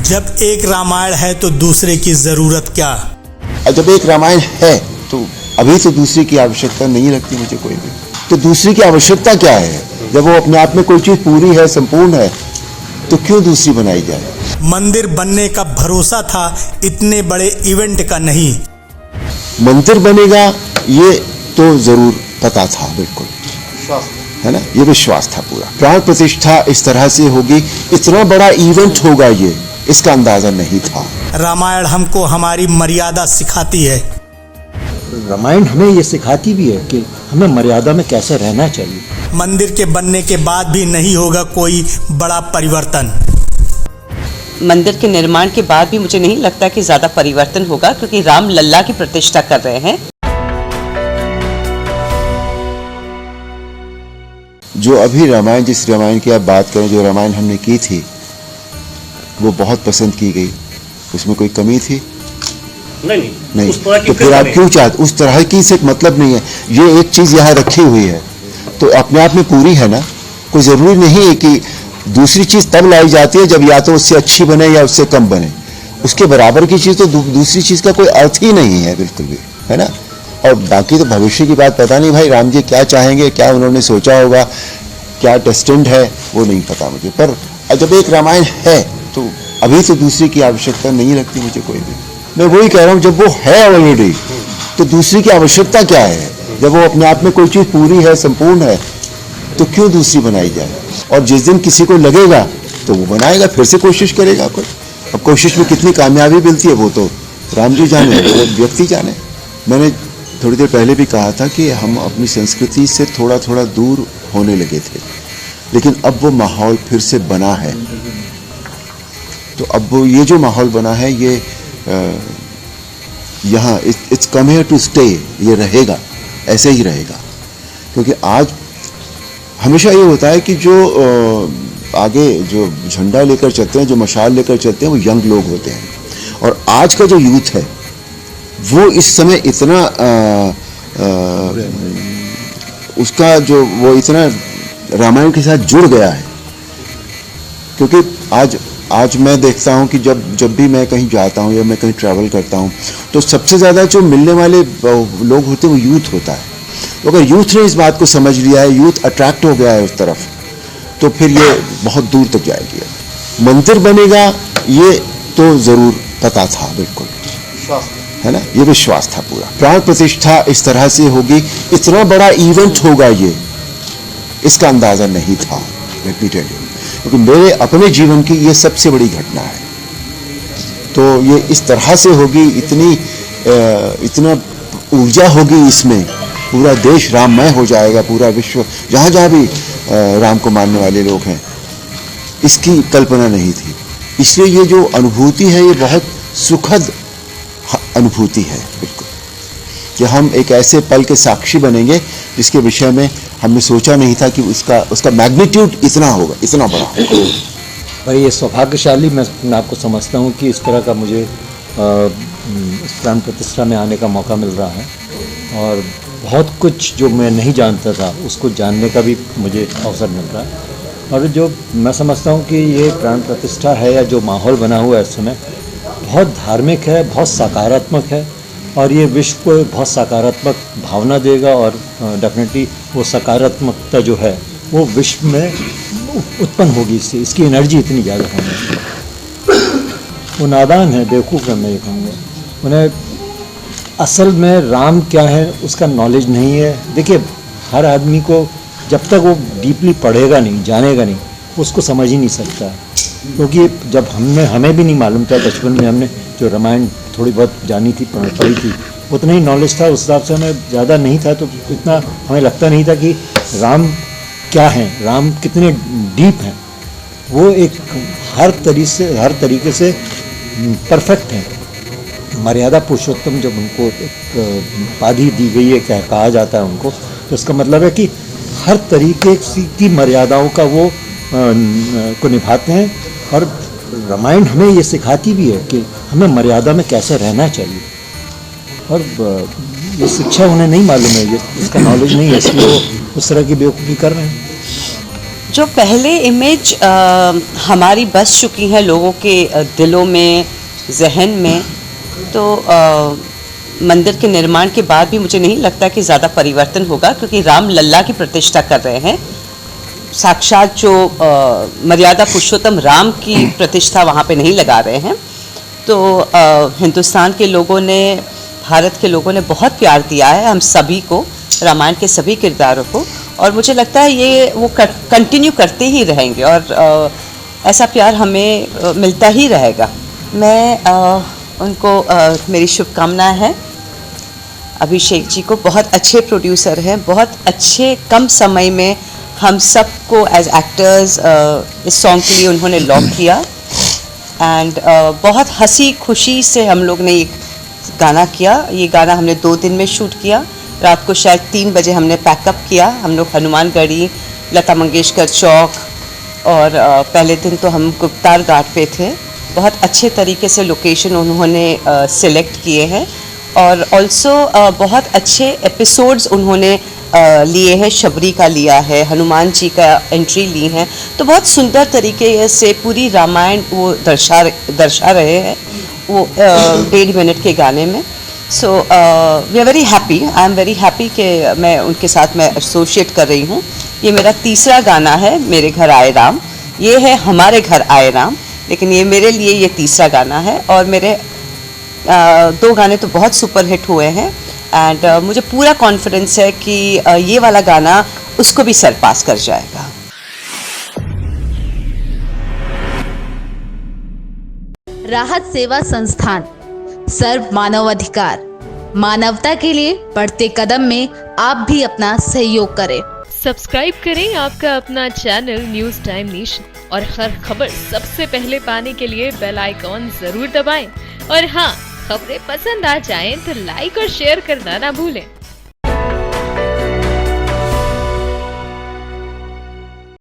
जब एक रामायण है तो दूसरे की जरूरत क्या। जब एक रामायण है तो अभी तो दूसरे की आवश्यकता नहीं लगती मुझे कोई भी। तो दूसरे की आवश्यकता क्या है? जब वो अपने आप में कोई चीज पूरी है, संपूर्ण है, तो क्यों दूसरी बनाई जाए? मंदिर बनने का भरोसा था, इतने बड़े इवेंट का नहीं। मंदिर बनेगा ये तो जरूर पता था, बिल्कुल है ना, ये विश्वास था पूरा। प्राण प्रतिष्ठा इस तरह से होगी, इतना बड़ा इवेंट होगा ये, इसका अंदाजा नहीं था। रामायण हमको हमारी मर्यादा सिखाती है। रामायण हमें ये सिखाती भी है कि हमें मर्यादा में कैसे रहना चाहिए। मंदिर के बनने के बाद भी नहीं होगा कोई बड़ा परिवर्तन। मंदिर के निर्माण के बाद भी मुझे नहीं लगता कि ज्यादा परिवर्तन होगा, क्योंकि राम लल्ला की प्रतिष्ठा कर रहे हैं। जो अभी रामायण, जिस रामायण की आप बात करें, जो रामायण हमने की थी वो बहुत पसंद की गई, उसमें कोई कमी थी? नहीं। तो फिर आप क्यों चाहते? उस तरह की से मतलब नहीं है। ये एक चीज यहाँ रखी हुई है तो अपने आप में पूरी है ना। कोई जरूरी नहीं है कि दूसरी चीज तब लाई जाती है जब या तो उससे अच्छी बने या उससे कम बने। उसके बराबर की चीज तो दूसरी चीज का कोई अर्थ ही नहीं है, बिल्कुल भी, है ना। और बाकी तो भविष्य की बात पता नहीं भाई, राम जी क्या चाहेंगे, क्या उन्होंने सोचा होगा, क्या डेस्टिन्ड है, वो नहीं पता मुझे। पर जब एक रामायण है तो अभी तो दूसरी की आवश्यकता नहीं लगती मुझे कोई भी। मैं वही कह रहा हूँ, जब वो है ऑलरेडी तो दूसरी की आवश्यकता क्या है? जब वो अपने आप में कोई चीज पूरी है, संपूर्ण है, तो क्यों दूसरी बनाई जाए? और जिस दिन किसी को लगेगा तो वो बनाएगा, फिर से कोशिश करेगा कोई। अब कोशिश में कितनी कामयाबी मिलती है वो तो राम जी जाने, वो व्यक्ति जाने। मैंने थोड़ी देर पहले भी कहा था कि हम अपनी संस्कृति से थोड़ा थोड़ा दूर होने लगे थे, लेकिन अब वो माहौल फिर से बना है। तो अब वो ये जो माहौल बना है ये यहाँ it's come here to stay, ये रहेगा, ऐसे ही रहेगा। क्योंकि आज हमेशा ये होता है कि जो आगे जो झंडा लेकर चलते हैं, जो मशाल लेकर चलते हैं, वो यंग लोग होते हैं। और आज का जो यूथ है वो इस समय इतना उसका जो वो इतना रामायण के साथ जुड़ गया है। क्योंकि आज मैं देखता हूँ कि जब भी मैं कहीं जाता हूँ या मैं कहीं ट्रैवल करता हूँ तो सबसे ज़्यादा जो मिलने वाले लोग होते हैं वो यूथ होता है। तो अगर यूथ ने इस बात को समझ लिया है, यूथ अट्रैक्ट हो गया है उस तरफ, तो फिर ये बहुत दूर तक जाएगी। मंदिर बनेगा ये तो ज़रूर पता था, बिल्कुल है ना, ये विश्वास था पूरा। प्राण प्रतिष्ठा इस तरह से होगी, इतना बड़ा इवेंट होगा ये, इसका अंदाजा नहीं था, लेट मी टेल यू। क्योंकि मेरे अपने जीवन की ये सबसे बड़ी घटना है। तो ये इस तरह से होगी, इतना ऊर्जा होगी इसमें, पूरा देश राममय हो जाएगा, पूरा विश्व, जहाँ जहाँ भी राम को मानने वाले लोग हैं, इसकी कल्पना नहीं थी। इसलिए ये जो अनुभूति है ये बहुत सुखद अनुभूति है, बिल्कुल, कि हम एक ऐसे पल के साक्षी बनेंगे जिसके विषय में हमने सोचा नहीं था कि उसका मैग्नीट्यूड इतना होगा, इतना बड़ा होगा। भाई ये सौभाग्यशाली मैं अपने आपको समझता हूँ कि इस तरह का मुझे इस प्राण प्रतिष्ठा में आने का मौका मिल रहा है। और बहुत कुछ जो मैं नहीं जानता था उसको जानने का भी मुझे अवसर मिल रहा है। और जो मैं समझता हूँ कि ये प्राण प्रतिष्ठा है या जो माहौल बना हुआ है इस समय, बहुत धार्मिक है, बहुत सकारात्मक है, और ये विश्व को बहुत सकारात्मक भावना देगा। और डेफिनेटली वो सकारात्मकता जो है वो विश्व में उत्पन्न होगी, इससे इसकी एनर्जी इतनी ज़्यादा होगी। वो नादान है, बेवकूफ़ है, मैं ये कहूँगा। उन्हें असल में राम क्या है उसका नॉलेज नहीं है। देखिए, हर आदमी को जब तक वो डीपली पढ़ेगा नहीं, जानेगा नहीं, उसको समझ ही नहीं सकता। क्योंकि जब हमें भी नहीं मालूम था, बचपन में हमने जो रामायण थोड़ी बहुत जानी थी, पढ़ी थी, उतना ही नॉलेज था, उस हिसाब से हमें ज़्यादा नहीं था, तो इतना हमें लगता नहीं था कि राम क्या है, राम कितने डीप हैं। वो एक हर तरीके से परफेक्ट हैं। मर्यादा पुरुषोत्तम जब उनको एक उपाधि दी गई है, क्या कहा जाता है उनको, तो इसका मतलब है कि हर तरीके की मर्यादाओं का वो को निभाते हैं। और रामायण हमें ये सिखाती भी है कि हमें मर्यादा में कैसे रहना चाहिए। और ये शिक्षा उन्हें नहीं मालूम है, ये इसका नॉलेज नहीं है, इसलिए वो उस तरह की बेवकूफ़ी कर रहे हैं। जो पहले इमेज हमारी बस चुकी है लोगों के दिलों में, जहन में, तो मंदिर के निर्माण के बाद भी मुझे नहीं लगता कि ज़्यादा परिवर्तन होगा, क्योंकि राम लल्ला की प्रतिष्ठा कर रहे हैं। साक्षात जो मर्यादा पुरुषोत्तम राम की प्रतिष्ठा वहाँ पे नहीं लगा रहे हैं। तो हिंदुस्तान के लोगों ने, भारत के लोगों ने बहुत प्यार दिया है हम सभी को, रामायण के सभी किरदारों को, और मुझे लगता है ये वो कंटिन्यू करते ही रहेंगे और ऐसा प्यार हमें मिलता ही रहेगा। मैं उनको मेरी शुभकामनाएं हैं। अभिषेक जी को, बहुत अच्छे प्रोड्यूसर हैं, बहुत अच्छे कम समय में हम सबको एज एक्टर्स इस सॉन्ग के लिए उन्होंने लॉक किया एंड बहुत हंसी खुशी से हम लोग ने ये गाना किया। ये गाना हमने 2 दिन में शूट किया। रात को शायद 3 बजे हमने पैकअप किया। हम लोग हनुमानगढ़ी, लता मंगेशकर चौक, और पहले दिन तो हम गुप्तार घाट पे थे। बहुत अच्छे तरीके से लोकेशन उन्होंने सिलेक्ट किए हैं और ऑल्सो बहुत अच्छे एपिसोड्स उन्होंने लिए हैं। शबरी का लिया है, हनुमान जी का एंट्री ली है, तो बहुत सुंदर तरीके से पूरी रामायण वो दर्शा रहे हैं वो 1.5 मिनट के गाने में। So we are very happy, I am very happy कि मैं उनके साथ मैं एसोशिएट कर रही हूँ। ये मेरा तीसरा गाना है, मेरे घर आए राम। ये है हमारे घर आए राम, लेकिन ये मेरे लिए ये तीसरा गाना है और मेरे 2 गाने तो बहुत सुपर हिट हुए हैं एंड मुझे पूरा कॉन्फिडेंस है कि ये वाला गाना उसको भी सरपास कर जाएगा। राहत सेवा संस्थान, सर्व मानवाधिकार, मानवता के लिए बढ़ते कदम में आप भी अपना सहयोग करें। सब्सक्राइब करें आपका अपना चैनल न्यूज़ टाइम नेशन और हर खबर सबसे पहले पाने के लिए बेल आइकॉन जरूर दबाएं। और हाँ, खबरें पसंद आ जाएं तो लाइक और शेयर करना ना भूलें।